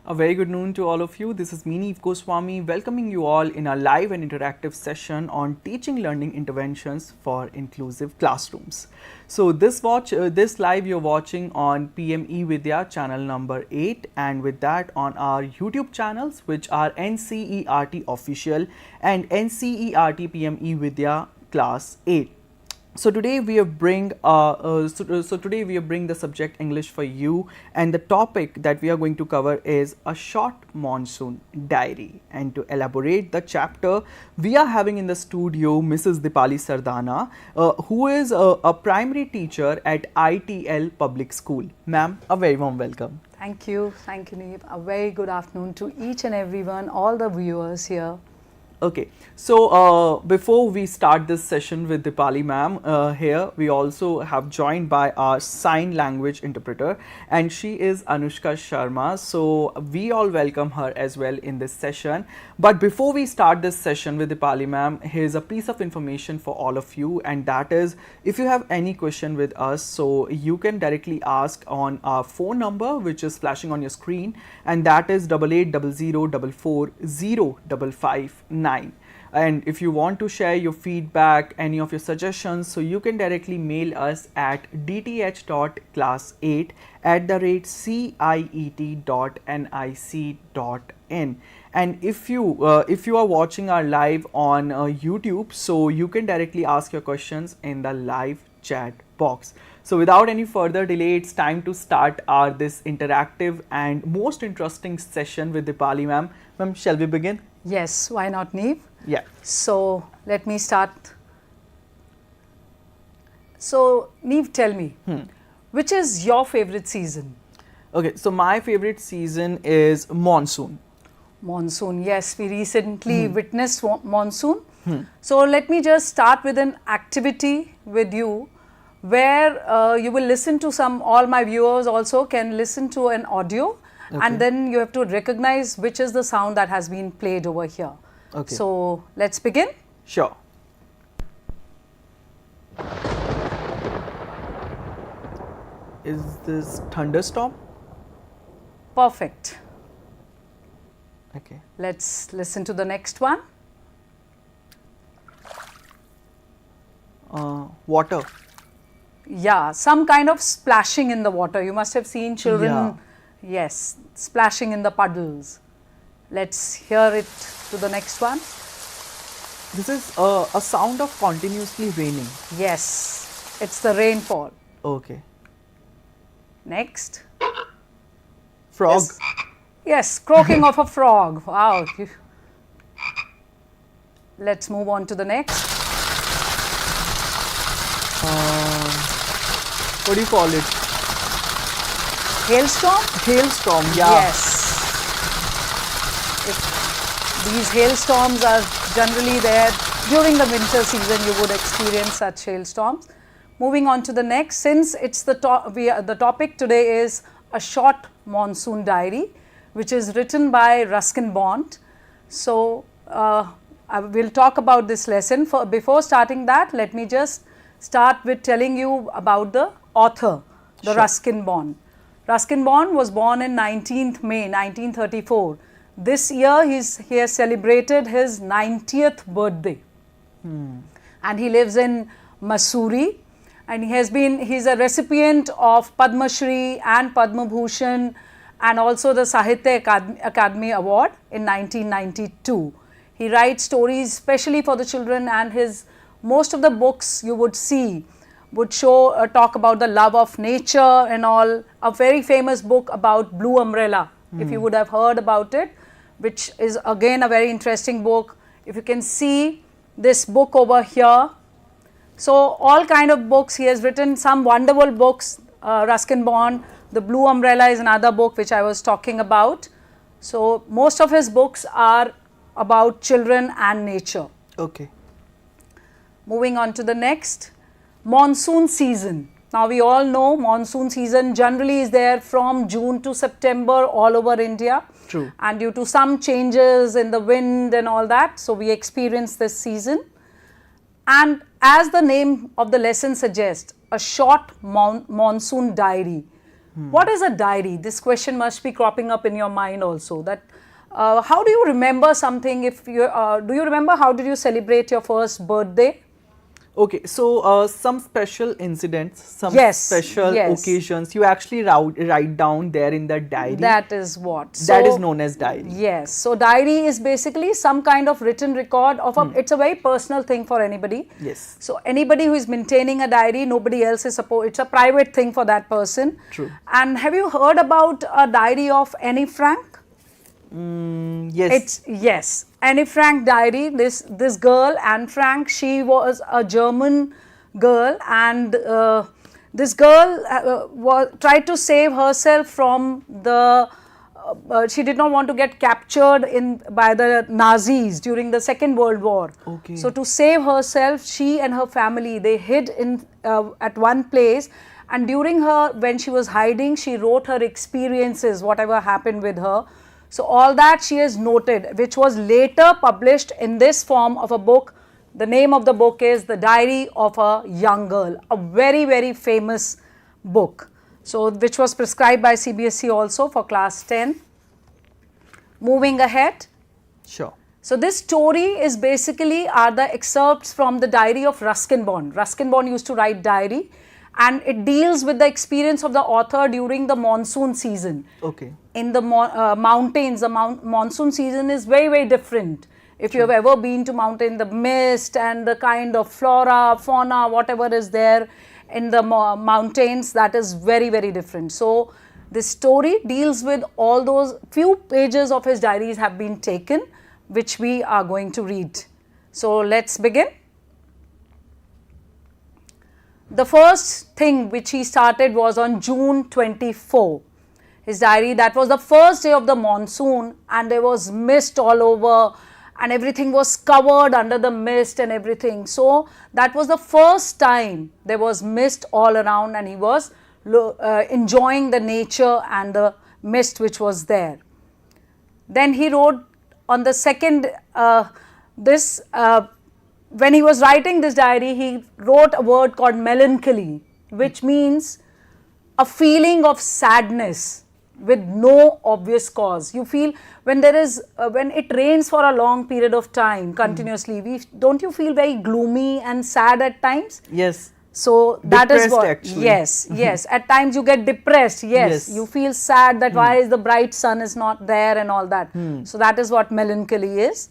A very good noon to all of you. This is Meeni Goswami welcoming you all in a live and interactive session on teaching learning interventions for inclusive classrooms. So this live you're watching on PMeVIDYA channel number 8, and with that on our YouTube channels, which are NCERT Official and NCERT PMeVIDYA Class 8. So today we have bring the subject English for you, and the topic that we are going to cover is a short monsoon diary. And to elaborate the chapter, we are having in the studio Mrs. Dipali Sardana, who is a primary teacher at ITL Public School. Ma'am, a very warm welcome. Thank you, Neeb. A very good afternoon to each and everyone, all the viewers here. Okay, so before we start this session with Dipali ma'am, here we also have joined by our sign language interpreter, and she is Anushka Sharma. So we all welcome her as well in this session. But before we start this session with Dipali ma'am, here's a piece of information for all of you, and that is, if you have any question with us, so you can directly ask on our phone number, which is flashing on your screen, and that is 8800440559. And if you want to share your feedback, any of your suggestions, so you can directly mail us at dth.class8@ciet.nic.in. And if you are watching our live on YouTube, so you can directly ask your questions in the live chat box. So without any further delay, it's time to start this interactive and most interesting session with Dipali ma'am. Ma'am, shall we begin? Yes, why not, Neeb? Yeah. So let me start. So Neeb, tell me, which is your favorite season? Okay, so my favorite season is monsoon. Monsoon, yes, we recently witnessed monsoon. So let me just start with an activity with you, where you will listen to all my viewers also can listen to an audio. Okay. And then you have to recognize which is the sound that has been played over here. Okay. So let's begin. Sure. Is this thunderstorm? Perfect. Okay. Let's listen to the next one. Water. Yeah, some kind of splashing in the water. You must have seen children. Yeah. Yes, splashing in the puddles. Let's hear it to the next one. This is a sound of continuously raining. Yes, it's the rainfall. Okay. Next. Frog. Yes, croaking of a frog. Wow. Let's move on to the next. What do you call it? Hailstorm? Hailstorm, yeah. Yes. These hailstorms are generally there during the winter season. You would experience such hailstorms. Moving on to the next, since it's the topic today is a short monsoon diary, which is written by Ruskin Bond. So I will talk about this lesson. Before starting that, let me just start with telling you about the author, the Sure. Ruskin Bond. Ruskin Bond was born in 19th May 1934. This year he has celebrated his 90th birthday. And he lives in Missouri, and he's a recipient of Padma Shri and Padma Bhushan, and also the Sahitya Academy Award in 1992. He writes stories especially for the children, and most of the books you would see would talk about the love of nature and all. A very famous book about Blue Umbrella, if you would have heard about it, which is again a very interesting book. If you can see this book over here. So all kind of books, he has written some wonderful books. Ruskin Bond, The Blue Umbrella is another book which I was talking about. So most of his books are about children and nature. Okay. Moving on to the next. Monsoon season. Now we all know monsoon season generally is there from June to September all over India. True. And due to some changes in the wind and all that, so we experience this season. And as the name of the lesson suggests, a short monsoon diary. What is a diary? This question must be cropping up in your mind also. That how do you remember something? If you do you remember how did you celebrate your first birthday? Okay, so some special incidents, some Yes, special yes. occasions, you actually write down there in the diary. That is what. That is known as diary. Yes. So diary is basically some kind of written record of a. It's a very personal thing for anybody. Yes. So anybody who is maintaining a diary, nobody else is supposed. It's a private thing for that person. True. And have you heard about a diary of Anne Frank? Yes. Yes, Anne Frank diary. This girl Anne Frank, she was a German girl, and this girl tried to save herself from the. She did not want to get captured by the Nazis during the Second World War. Okay. So to save herself, she and her family, they hid in at one place. And when she was hiding, she wrote her experiences, whatever happened with her. So all that she has noted, which was later published in this form of a book. The name of the book is The Diary of a Young Girl, a very, very famous book. So which was prescribed by CBSE also for class 10. Moving ahead. Sure. So this story is basically are the excerpts from the diary of Ruskin Bond. Ruskin Bond used to write diary, and it deals with the experience of the author during the monsoon season. Okay. In the mountains, the monsoon season is very, very different. If you have ever been to mountain, the mist and the kind of flora, fauna, whatever is there in the mountains, that is very, very different. So this story deals with all those few pages of his diaries have been taken, which we are going to read. So let's begin. The first thing which he started was on June 24. His diary, that was the first day of the monsoon, and there was mist all over and everything was covered under the mist and everything. So that was the first time there was mist all around, and he was enjoying the nature and the mist which was there. Then he wrote on the second, when he was writing this diary, he wrote a word called melancholy, which means a feeling of sadness with no obvious cause. You feel when there is when it rains for a long period of time continuously, don't you feel very gloomy and sad at times? Yes. So that is what, actually. yes, yes. At times you get depressed. Yes, you feel sad that why is the bright sun is not there and all that. So that is what melancholy is.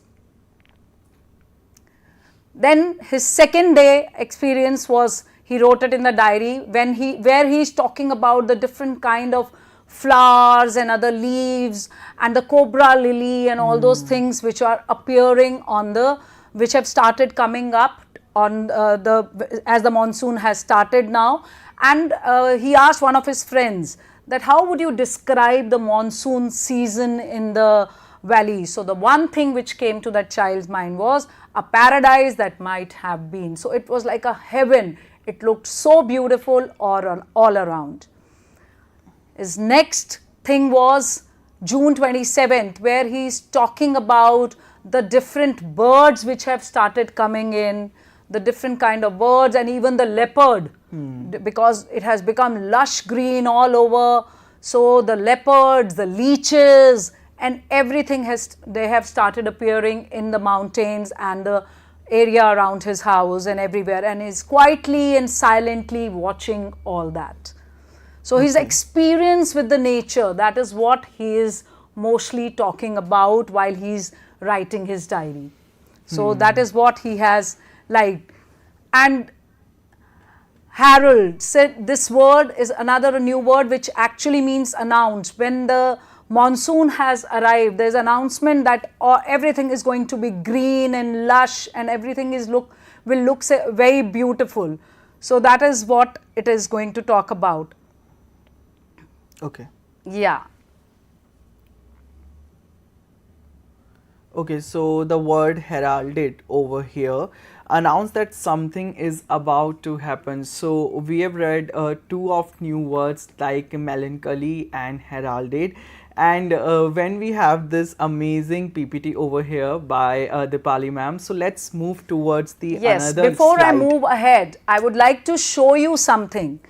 Then his second day experience was, he wrote it in the diary where he is talking about the different kind of flowers and other leaves and the cobra lily and all those things which are appearing which have started coming up on as the monsoon has started now. And he asked one of his friends that how would you describe the monsoon season in the valley? So the one thing which came to that child's mind was a paradise that might have been. So it was like a heaven. It looked so beautiful all around. His next thing was June 27th, where he is talking about the different birds which have started coming in, the different kind of birds, and even the leopard, because it has become lush green all over. So the leopards, the leeches, and everything they have started appearing in the mountains and the area around his house and everywhere, and he's quietly and silently watching all that. So his experience with the nature, that is what he is mostly talking about while he's writing his diary. So that is what he has liked. And Harold said this word is another new word which actually means announced. When the monsoon has arrived, there's an announcement that everything is going to be green and lush and everything will look very beautiful. So that is what it is going to talk about. Okay. Yeah. Okay, so the word heralded over here announce that something is about to happen. So we have read two of new words like melancholy and heralded. And when we have this amazing PPT over here by Dipali ma'am, so let's move towards the Yes, another before slide. I move ahead, I would like to show you something.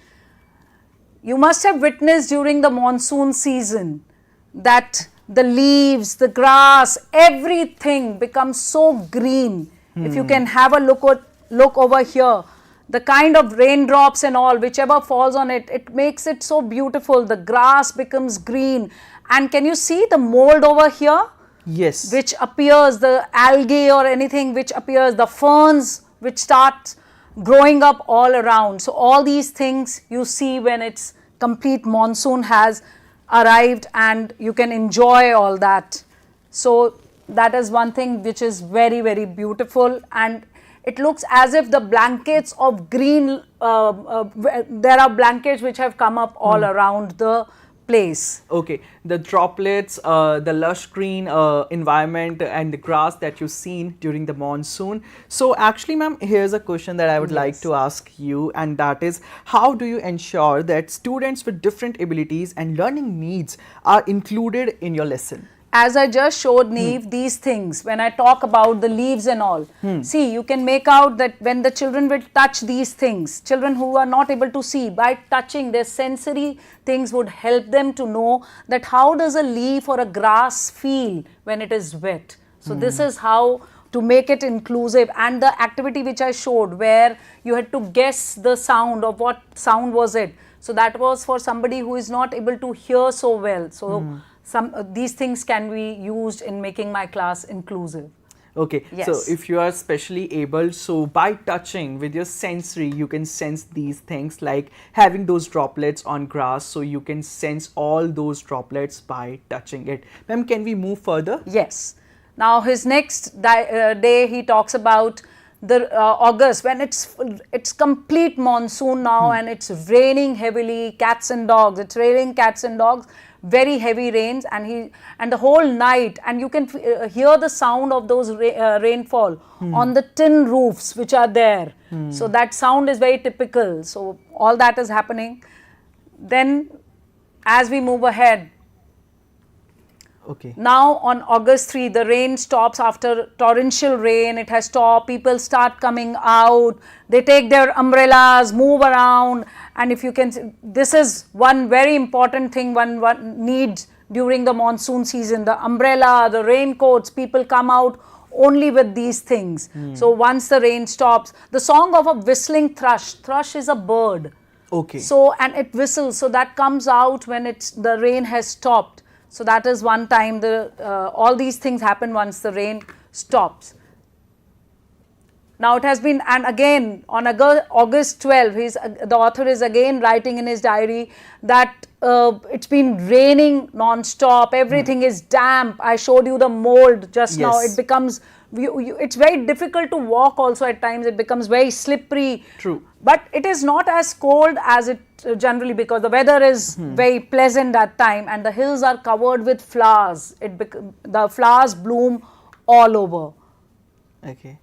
you must have witnessed during the monsoon season that the leaves, the grass, everything becomes so green. If you can have a look over here, the kind of raindrops and all, whichever falls on it, it makes it so beautiful. The grass becomes green. And can you see the mold over here? Yes. Which appears, the algae or anything which appears, the ferns which start growing up all around. So all these things you see when it's complete monsoon has arrived, and you can enjoy all that. So that is one thing which is very, very beautiful, and it looks as if the blankets of green, there are blankets which have come up all around the place. Okay, the droplets, the lush green environment and the grass that you've seen during the monsoon. So actually, ma'am, here's a question that I would like to ask you, and that is, how do you ensure that students with different abilities and learning needs are included in your lesson? As I just showed Neve, these things, when I talk about the leaves and all, see, you can make out that when the children will touch these things, children who are not able to see, by touching, their sensory things would help them to know that how does a leaf or a grass feel when it is wet. So this is how to make it inclusive. And the activity which I showed, where you had to guess the sound of what sound was it. So that was for somebody who is not able to hear so well. So these things can be used in making my class inclusive. Okay, Yes. so if you are specially able, so by touching with your sensory, you can sense these things, like having those droplets on grass, so you can sense all those droplets by touching it. Ma'am, can we move further? Yes. Now his next day he talks about the August, when it's complete monsoon now and it's raining heavily, cats and dogs, it's raining cats and dogs, very heavy rains, and the whole night, and you can hear the sound of those rainfall on the tin roofs which are there. So that sound is very typical. So all that is happening. Then as we move ahead, Okay. now on August 3, the rain stops. After torrential rain, it has stopped. People start coming out. They take their umbrellas, move around. And if you can, this is one very important thing one needs during the monsoon season. The umbrella, the raincoats, people come out only with these things. So once the rain stops, the song of a whistling thrush. Thrush is a bird. Okay. So, and it whistles. So that comes out when the rain has stopped. So that is one time. All these things happen once the rain stops. Now it has been, and again on August 12, the author is again writing in his diary that it's been raining non-stop, everything is damp. I showed you the mold just now. It becomes, it's very difficult to walk also at times. It becomes very slippery. True. But it is not as cold as it generally, because the weather is very pleasant that time, and the hills are covered with flowers. The flowers bloom all over. Okay.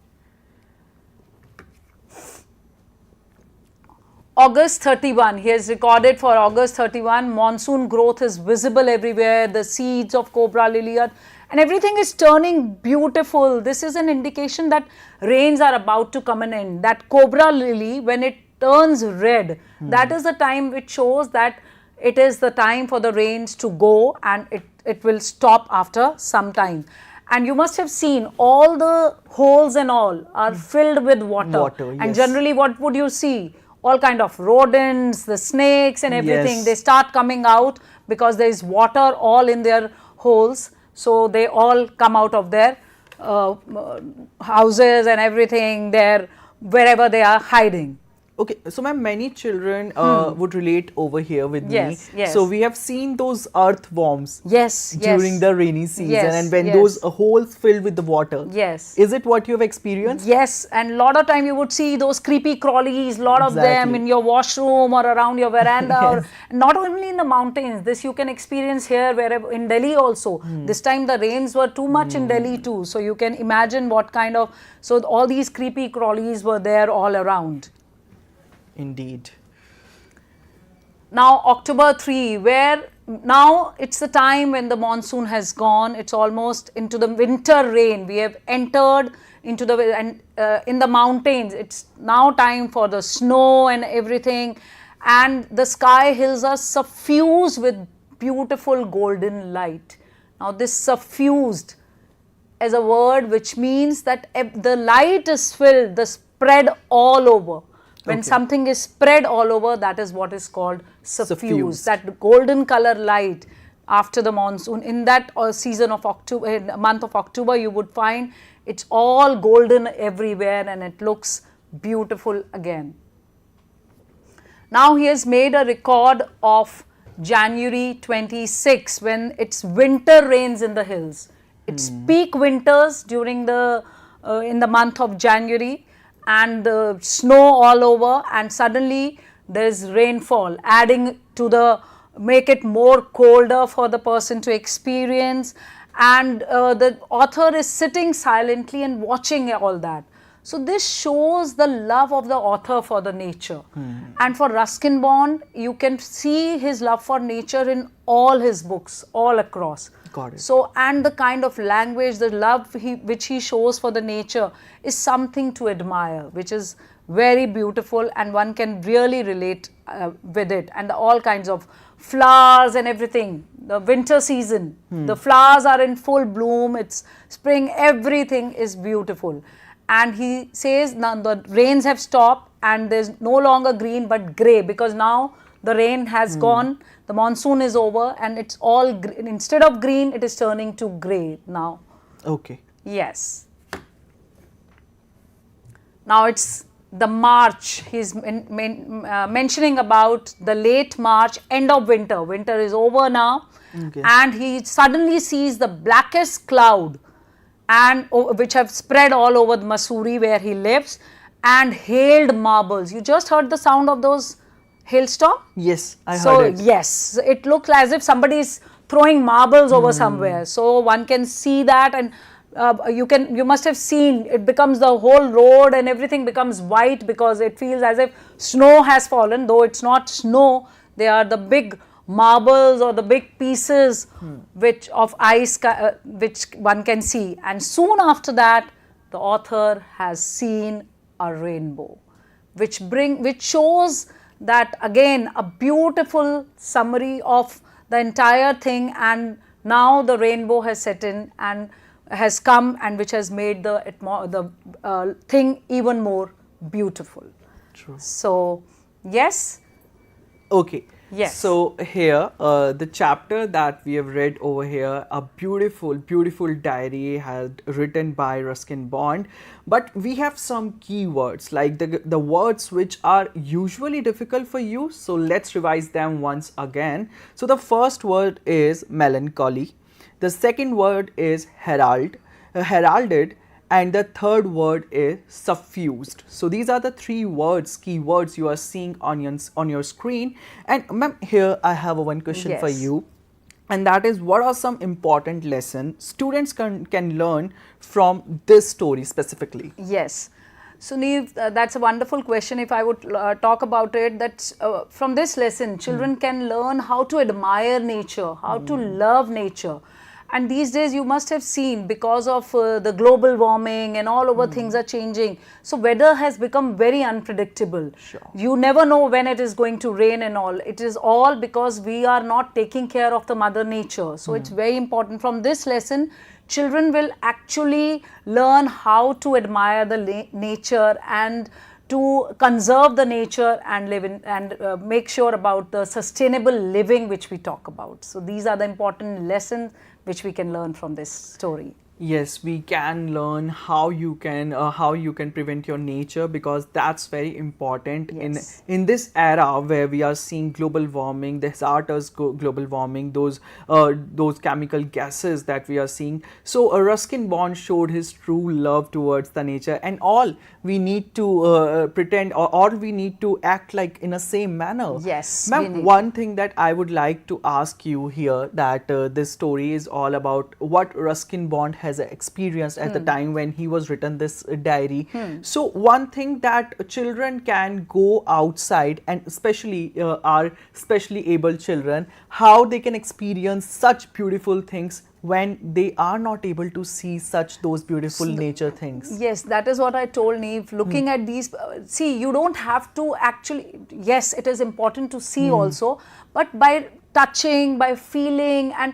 August 31, he has recorded for August 31, monsoon growth is visible everywhere, the seeds of cobra lily are, and everything is turning beautiful. This is an indication that rains are about to come an end. That cobra lily, when it turns red, that is the time which shows that it is the time for the rains to go, and it will stop after some time. And you must have seen all the holes and all are filled with water. And generally what would you see? All kind of rodents, the snakes and everything, they start coming out because there is water all in their holes. So they all come out of their houses and everything there, wherever they are hiding. Okay, so ma'am, many children would relate over here with me. Yes. So we have seen those earthworms during the rainy season, and when those holes filled with the water. Yes. Is it what you have experienced? Yes, and a lot of time you would see those creepy crawlies, lot of them in your washroom or around your veranda. Or not only in the mountains, this you can experience here, wherever in Delhi also. This time the rains were too much in Delhi too. So you can imagine what kind of, so all these creepy crawlies were there all around. Indeed. Now October 3, where now it's the time when the monsoon has gone. It's almost into the winter rain. We have entered into the, and in the mountains, it's now time for the snow and everything. and the sky hills are suffused with beautiful golden light. Now this suffused is a word which means that the light is filled, the spread all over. When something is spread all over, that is what is called suffused. That golden color light after the monsoon, in that season of October, month of October, you would find it's all golden everywhere and it looks beautiful again. Now he has made a record of January 26 when it's winter rains in the hills. It's peak winters during the in the month of January, and the snow all over, and suddenly there is rainfall, adding to the make it more colder for the person to experience, and the author is sitting silently and watching all that. So this shows the love of the author for the nature. And for Ruskin Bond, you can see his love for nature in all his books, all across. Got it. So, and the kind of language, the love which he shows for the nature is something to admire, which is very beautiful, and one can really relate with it. And all kinds of flowers and everything, the winter season, the flowers are in full bloom, it's spring, everything is beautiful. And he says now the rains have stopped and there's no longer green but grey, because now the rain has gone, the monsoon is over, and it's all, instead of green, it is turning to grey now. Okay. Yes. Now it's the March. He's mentioning about the late March, end of winter. Winter is over now. Okay. And he suddenly sees the blackest cloud, and which have spread all over the Mussoorie where he lives, and hailed marbles. You just heard the sound of those hailstorm? Yes, I heard it. So yes, it looks as if somebody is throwing marbles over somewhere. So one can see that, and you must have seen it becomes, the whole road and everything becomes white, because it feels as if snow has fallen, though it's not snow. They are the big marbles or the big pieces which of ice which one can see. And soon after that, the author has seen a rainbow, which shows that, again, a beautiful summary of the entire thing. And now the rainbow has set in and has come, and which has made the thing even more beautiful. True. So yes. Okay. Yes. So here, the chapter that we have read over here, a beautiful, beautiful diary had written by Ruskin Bond. But we have some keywords, like the words which are usually difficult for you. So let's revise them once again. So the first word is melancholy. The second word is heralded. And the third word is suffused. So these are the three words, keywords you are seeing on your screen. And ma'am, here I have one question for you. And that is, what are some important lessons students can learn from this story specifically? Yes. So Neev, that's a wonderful question. If I would talk about it, that from this lesson, children can learn how to admire nature, how to love nature. And these days you must have seen, because of the global warming and all over things are changing. So weather has become very unpredictable. Sure. You never know when it is going to rain and all. It is all because we are not taking care of the mother nature. So it's very important. From this lesson, children will actually learn how to admire the nature and to conserve the nature and live in, and make sure about the sustainable living which we talk about. So these are the important lessons which we can learn from this story. Yes, we can learn how you can prevent your nature, because that's very important in this era where we are seeing global warming, the hazardous global warming, those chemical gases that we are seeing. So Ruskin Bond showed his true love towards the nature, and all we need to pretend, or we need to act like in a same manner. Yes, ma'am, one thing that I would like to ask you here, that this story is all about what Ruskin Bond has experienced at the time when he was written this diary. So one thing that children can go outside, and especially our specially able children, how they can experience such beautiful things when they are not able to see those beautiful nature things? Yes, that is what I told Neve. Looking at these, see, you don't have to actually, yes, it is important to see also, but by touching, by feeling, and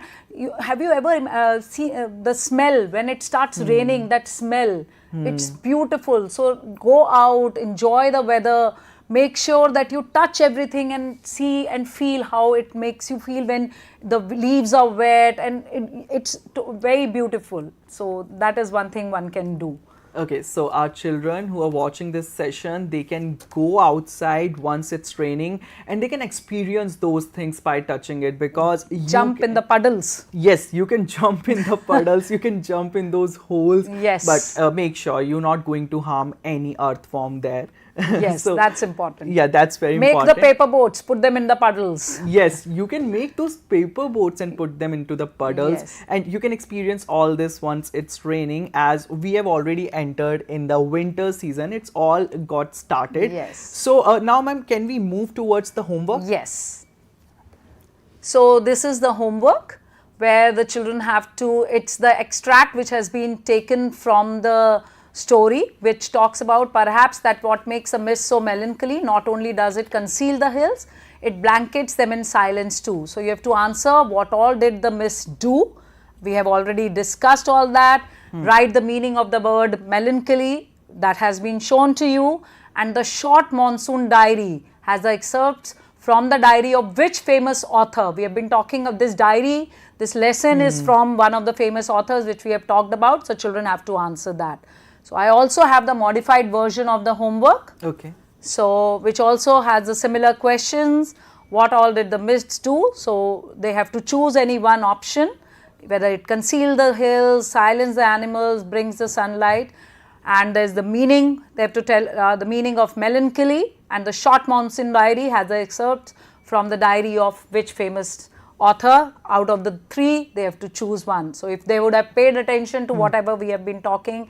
have you ever seen the smell when it starts raining, that smell, it's beautiful. So go out, enjoy the weather, make sure that you touch everything and see and feel how it makes you feel when the leaves are wet, and it's very beautiful. So that is one thing one can do. Okay, so our children who are watching this session, they can go outside once it's raining and they can experience those things by touching it, because Jump in the puddles. Yes, you can jump in the puddles, you can jump in those holes. Yes. But make sure you're not going to harm any earthworm there. Yes, So, that's important. yeah, that's very Make important. the paper boats, put them in the puddles. Yes, you can make those paper boats and put them into the puddles. Yes. And you can experience all this once it's raining, as we have already entered in the winter season. It's all got started. Yes. So now, ma'am, can we move towards the homework? Yes. So this is the homework where the children have to, it's the extract which has been taken from the story, which talks about perhaps that what makes a mist so melancholy, not only does it conceal the hills, it blankets them in silence too. So you have to answer what all did the mist do. We have already discussed all that. Write the meaning of the word melancholy, that has been shown to you, and the short monsoon diary has the excerpts from the diary of which famous author. We have been talking of this diary. This lesson is from one of the famous authors which we have talked about. So children have to answer that. So I also have the modified version of the homework. Okay. So which also has the similar questions. What all did the mists do? So they have to choose any one option, whether it concealed the hills, silenced the animals, brings the sunlight. And there's the meaning. They have to tell the meaning of melancholy, and the short monsoon diary has the excerpts from the diary of which famous author. Out of the three, they have to choose one. So if they would have paid attention to whatever we have been talking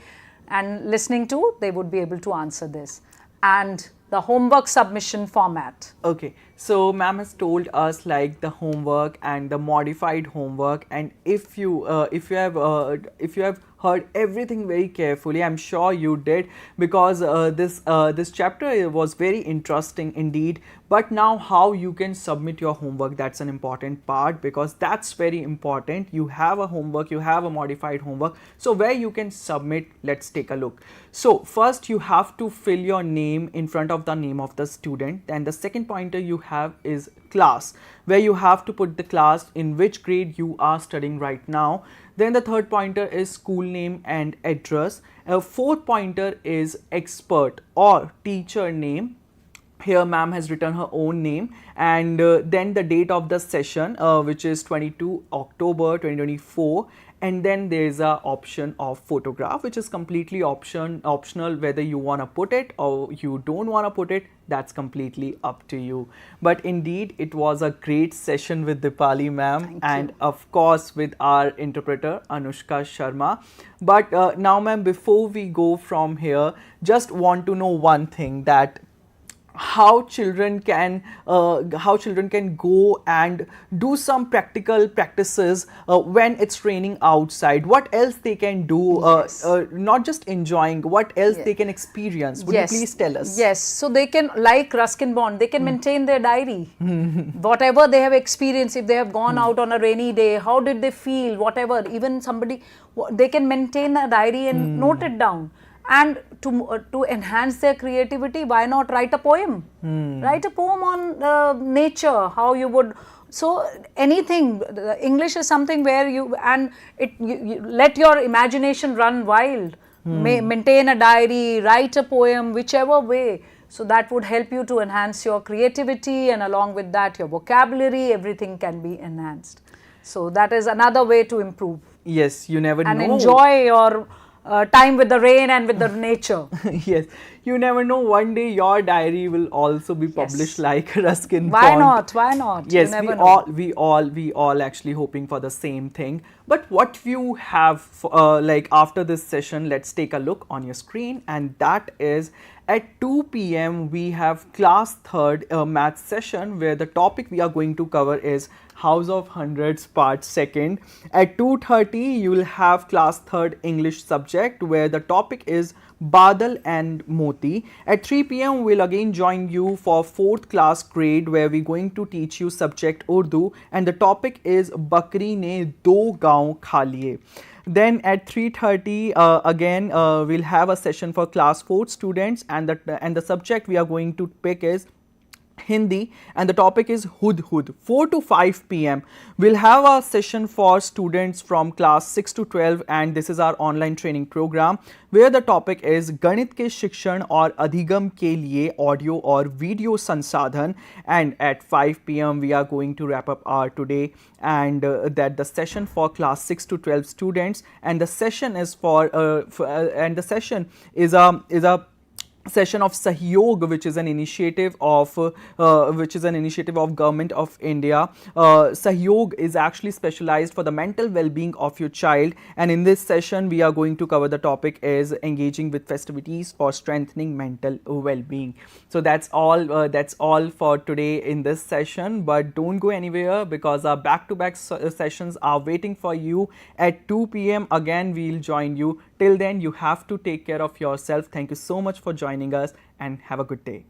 and listening to, they would be able to answer this. And the homework submission format. Okay, so ma'am has told us like the homework and the modified homework, and if you have heard everything very carefully, I'm sure you did, because this chapter was very interesting indeed. But now how you can submit your homework, that's an important part, because that's very important. You have a homework, you have a modified homework. So where you can submit, let's take a look. So first you have to fill your name in front of the name of the student. And the second pointer you have is class, where you have to put the class in which grade you are studying right now. Then the third pointer is school name and address. Fourth pointer is expert or teacher name. Here ma'am has written her own name, and then the date of the session, which is 22 October 2024. And then there is a option of photograph, which is completely optional, whether you want to put it or you don't want to put it, that's completely up to you. But indeed, it was a great session with Dipali ma'am, and of course with our interpreter Anushka Sharma. But now ma'am, before we go from here, just want to know one thing, that how children can go and do some practical practices when it's raining outside. What else they can do? Not just enjoying, what else they can experience? Would you please tell us? Yes, so they can, like Ruskin Bond, they can maintain their diary. Whatever they have experienced, if they have gone out on a rainy day, how did they feel, whatever, even somebody, they can maintain a diary and note it down. And to enhance their creativity, why not write a poem? Write a poem on nature, how you would. So anything, English is something where you let your imagination run wild. Maintain a diary, write a poem, whichever way. So that would help you to enhance your creativity, and along with that your vocabulary, everything can be enhanced. So that is another way to improve. Yes, you never know. And enjoy your time with the rain and with the nature. Yes, you never know, one day your diary will also be published like Ruskin Why Bond. not? Why not? Yes, we all actually hoping for the same thing. But what you have like after this session, let's take a look on your screen, and that is At 2 p.m. we have class 3rd math session where the topic we are going to cover is House of Hundreds part 2nd. At 2:30 you will have class 3rd English subject where the topic is Badal and Moti. At 3 p.m. we'll again join you for 4th class grade where we're going to teach you subject Urdu and the topic is Bakri ne do gaon kha liye. Then at 3:30 again we'll have a session for class 4 students and the subject we are going to pick is Hindi and the topic is Hudhud. 4 to 5 p.m. we'll have a session for students from class 6 to 12 and this is our online training program where the topic is Ganit ke Shikshan aur Adhigam ke liye audio or video sansadhan and at 5 p.m. we are going to wrap up our today and that the session for class 6 to 12 students and the session is and the session is a session of Sahyog, which is an initiative of Government of India. Sahyog is actually specialized for the mental well-being of your child and in this session we are going to cover the topic is engaging with festivities for strengthening mental well-being. So that's all for today in this session, but don't go anywhere because our back-to-back sessions are waiting for you at 2 p.m. Again we'll join you. Till then you have to take care of yourself. Thank you so much for joining us and have a good day.